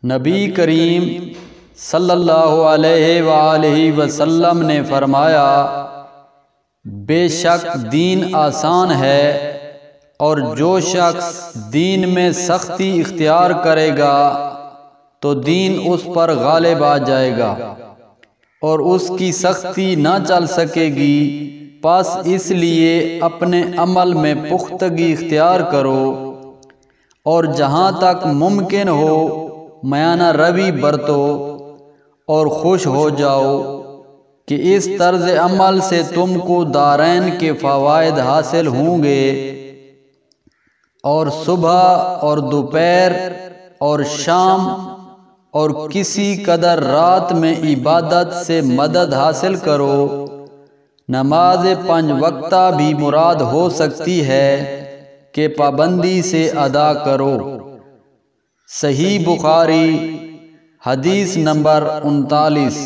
نبی کریم صلی اللہ علیہ وآلہ وسلم نے فرمایا، بے شک دین آسان ہے، اور جو شخص دین میں سختی اختیار کرے گا تو دین اس پر غالب آ جائے گا اور اس کی سختی نہ چل سکے گی۔ پس اس لیے اپنے عمل میں پختگی اختیار کرو اور جہاں تک ممکن ہو میانہ روی برتو اور خوش ہو جاؤ کہ اس طرز عمل سے تم کو دارین کے فوائد حاصل ہوں گے، اور صبح اور دوپہر اور شام اور کسی قدر رات میں عبادت سے مدد حاصل کرو۔ نماز 5 وقتہ بھی مراد ہو سکتی ہے کہ پابندی سے ادا کرو۔ صحیح بخاری حدیث نمبر 39۔